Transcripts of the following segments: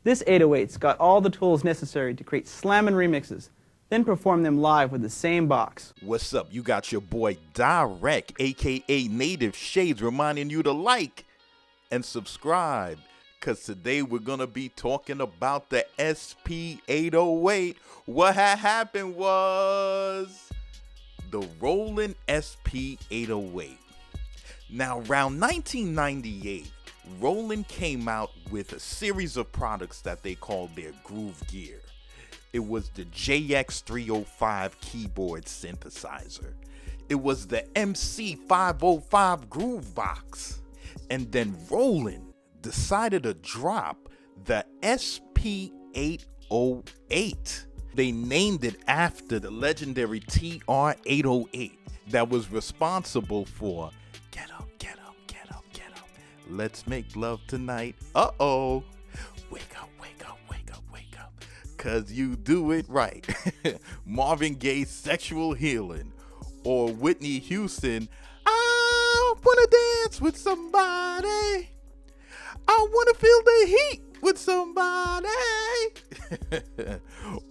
This 808's got all the tools necessary to create slammin' remixes, then perform them live with the same box. What's up? You got your boy Dyreck, aka Native Shades, reminding you to like and subscribe, because today we're going to be talking about the SP808. What had happened was the Roland SP808. Now, around 1998, Roland came out with a series of products that they called their Groove Gear. It was the JX305 keyboard synthesizer. It was the MC505 Groove Box. And then Roland decided to drop the SP808. They named it after the legendary TR-808 that was responsible for Get Up, Get Up, Get Up, Get Up, Let's Make Love Tonight. Uh-oh. Wake up, wake up, wake up, wake up, 'cause you do it right. Marvin Gaye's Sexual Healing. Or Whitney Houston, I wanna dance with somebody. I wanna feel the heat with somebody.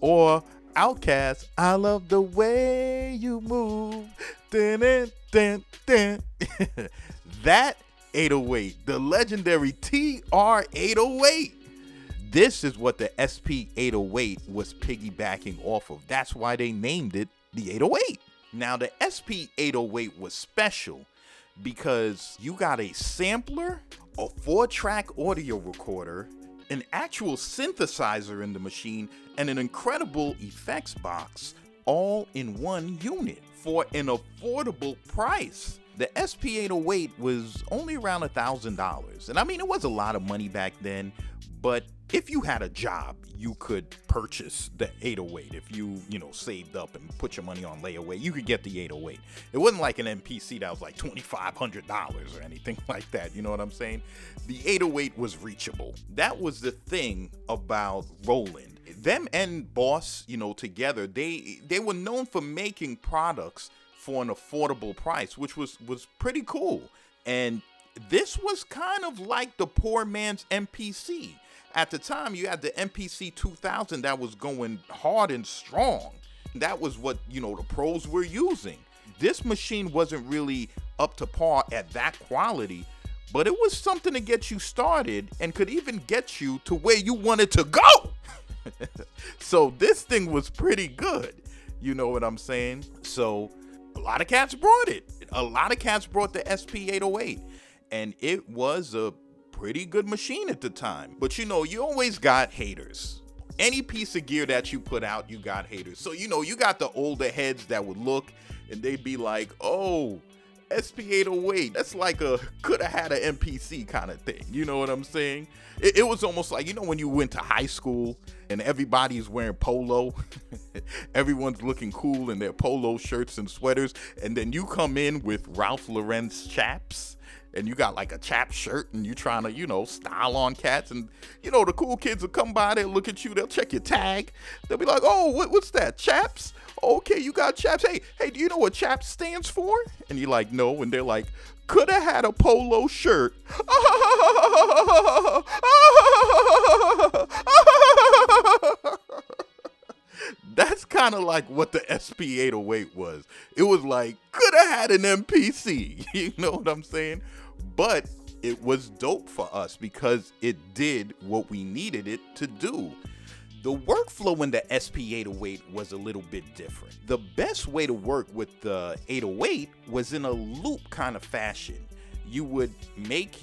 Or Outkast, I love the way you move. Dun, dun, dun, dun. That 808, the legendary TR-808. This is what the SP808 was piggybacking off of. That's why they named it the 808. Now, the SP808 was special because you got a sampler, a 4-track audio recorder, an actual synthesizer in the machine, and an incredible effects box all in one unit for an affordable price. The SP808 was only around $1,000. And I mean, it was a lot of money back then, but if you had a job, you could purchase the 808. If you saved up and put your money on layaway, you could get the 808. It wasn't like an MPC that was like $2,500 or anything like that. You know what I'm saying? The 808 was reachable. That was the thing about Roland. Them and Boss, together, they were known for making products for an affordable price, which was pretty cool. And this was kind of like the poor man's MPC. At the time, you had the MPC 2000 that was going hard and strong. That was what, the pros were using. This machine wasn't really up to par at that quality, but it was something to get you started and could even get you to where you wanted to go. So this thing was pretty good. You know what I'm saying? So a lot of cats brought it. A lot of cats brought the SP808. And it was a pretty good machine at the time. But you always got haters. Any piece of gear that you put out, you got haters. So you got the older heads that would look and they'd be like, oh, SP808, that's like a coulda had an MPC kind of thing. You know what I'm saying? It was almost like, when you went to high school and everybody's wearing polo, everyone's looking cool in their polo shirts and sweaters, and then you come in with Ralph Lauren's chaps, and you got like a chap shirt, and you trying to, style on cats, and, the cool kids will come by, they'll look at you, they'll check your tag, they'll be like, oh, what's that, chaps? Okay, you got chaps. Hey, do you know what chaps stands for? And you're like, no, and they're like, coulda had a polo shirt. That's kind of like what the SP808 was. It was like, coulda had an MPC. You know what I'm saying? But it was dope for us because it did what we needed it to do. The workflow in the SP808 was a little bit different. The best way to work with the 808 was in a loop kind of fashion. You would make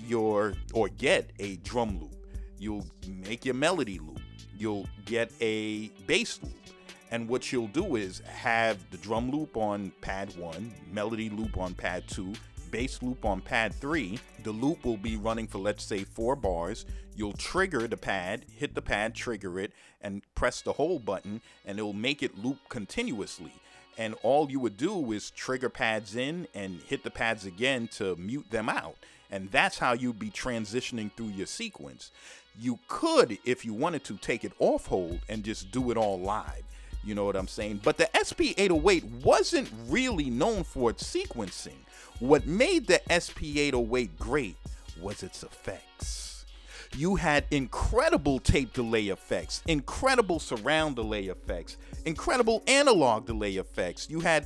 get a drum loop. You'll make your melody loop. You'll get a bass loop. And what you'll do is have the drum loop on pad 1, melody loop on pad 2, bass loop on pad 3. The loop will be running for, let's say, 4 bars. You'll trigger the pad, hit the pad, trigger it, and press the hold button, and it'll make it loop continuously. And all you would do is trigger pads in and hit the pads again to mute them out. And that's how you'd be transitioning through your sequence. You could, if you wanted to, take it off hold and just do it all live. You know what I'm saying? But the SP808 wasn't really known for its sequencing. What made the SP808 great was its effects. You had incredible tape delay effects, incredible surround delay effects, incredible analog delay effects. You had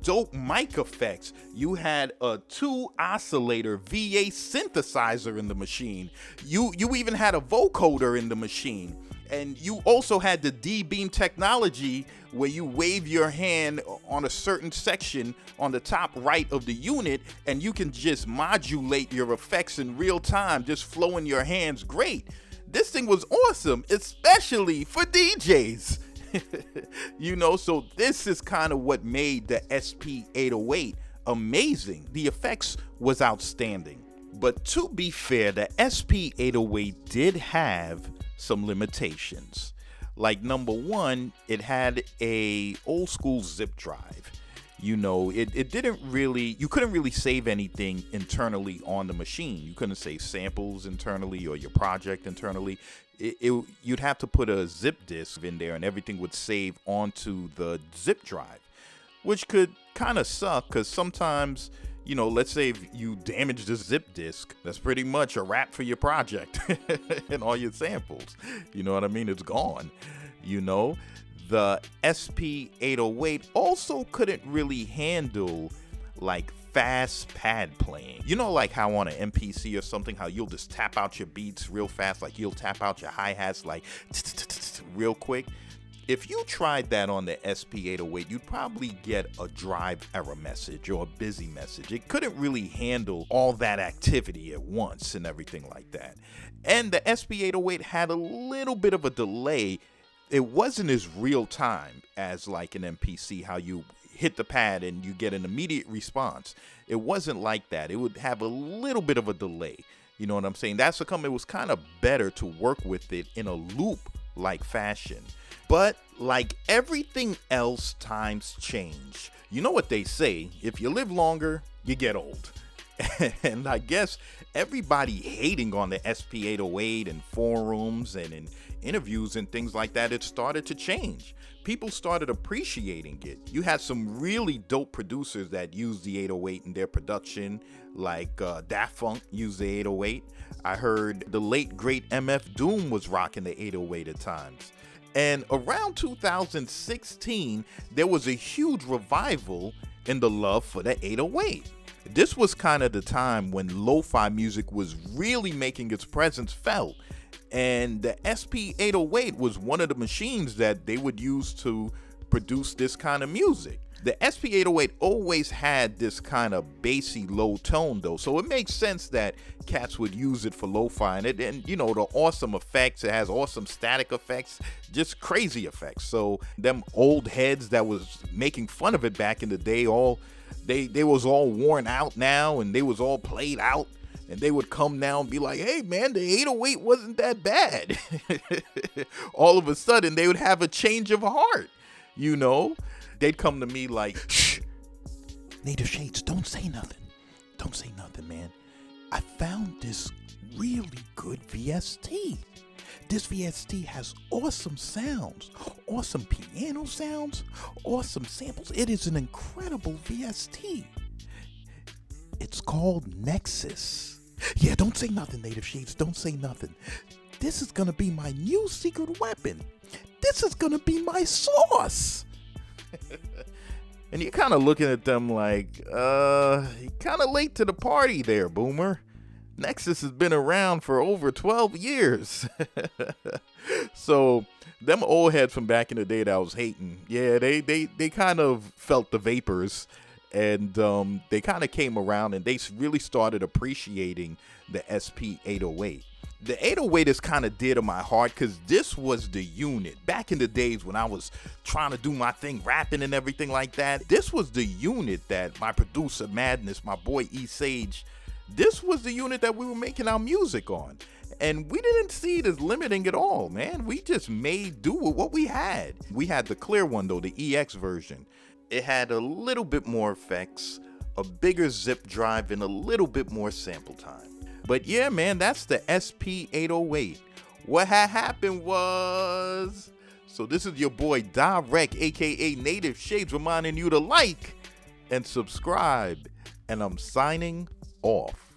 dope mic effects. You had a 2 oscillator VA synthesizer in the machine. You even had a vocoder in the machine. And you also had the D-beam technology where you wave your hand on a certain section on the top right of the unit and you can just modulate your effects in real time, just flowing your hands great. This thing was awesome, especially for DJs. So this is kind of what made the SP808 amazing. The effects was outstanding. But to be fair, the SP808 did have some limitations. Like number one, it had a old school zip drive. It didn't really, you couldn't really save anything internally on the machine. You couldn't save samples internally or your project internally. You'd have to put a zip disk in there and everything would save onto the zip drive, which could kind of suck because sometimes, let's say if you damage the zip disk, that's pretty much a wrap for your project and all your samples. You know what I mean? It's gone. The SP808 also couldn't really handle like fast pad playing. Like how on an MPC or something, how you'll just tap out your beats real fast, like you'll tap out your hi-hats like real quick. If you tried that on the SP808, you'd probably get a drive error message or a busy message. It couldn't really handle all that activity at once and everything like that. And the SP808 had a little bit of a delay. It wasn't as real time as like an MPC, how you hit the pad and you get an immediate response. It wasn't like that. It would have a little bit of a delay. You know what I'm saying? That's it was kind of better to work with it in a loop-like fashion. But like everything else, times change. You know what they say, if you live longer, you get old. And I guess everybody hating on the SP808 in forums and in interviews and things like that, it started to change. People started appreciating it. You had some really dope producers that used the 808 in their production, like Daft Punk used the 808. I heard the late great MF Doom was rocking the 808 at times. And around 2016, there was a huge revival in the love for the 808. This was kind of the time when lo-fi music was really making its presence felt. And the SP808 was one of the machines that they would use to produce this kind of music. The SP808 always had this kind of bassy low tone though, so it makes sense that cats would use it for lo-fi and the awesome effects. It has awesome static effects, just crazy effects. So them old heads that was making fun of it back in the day, they was all worn out now and they was all played out. And they would come now and be like, hey man, the 808 wasn't that bad. All of a sudden they would have a change of heart, They'd come to me like, shh, Native Shades, don't say nothing. Don't say nothing, man. I found this really good VST. This VST has awesome sounds, awesome piano sounds, awesome samples. It is an incredible VST. It's called Nexus. Yeah, don't say nothing, Native Shades. Don't say nothing. This is going to be my new secret weapon. This is going to be my sauce. And you're kind of looking at them like, you're kind of late to the party there, Boomer. Nexus has been around for over 12 years. So them old heads from back in the day that I was hating, yeah, they kind of felt the vapors. And they kind of came around and they really started appreciating the SP808. The 808 is kind of dear to my heart because this was the unit. Back in the days when I was trying to do my thing, rapping and everything like that, this was the unit that my producer Madness, my boy E Sage, this was the unit that we were making our music on. And we didn't see it as limiting at all, man. We just made do with what we had. We had the clear one though, the EX version. It had a little bit more effects, a bigger zip drive, and a little bit more sample time. But yeah, man, that's the SP808. What had happened was... So this is your boy Dyreck, aka Native Shades, reminding you to like and subscribe. And I'm signing off.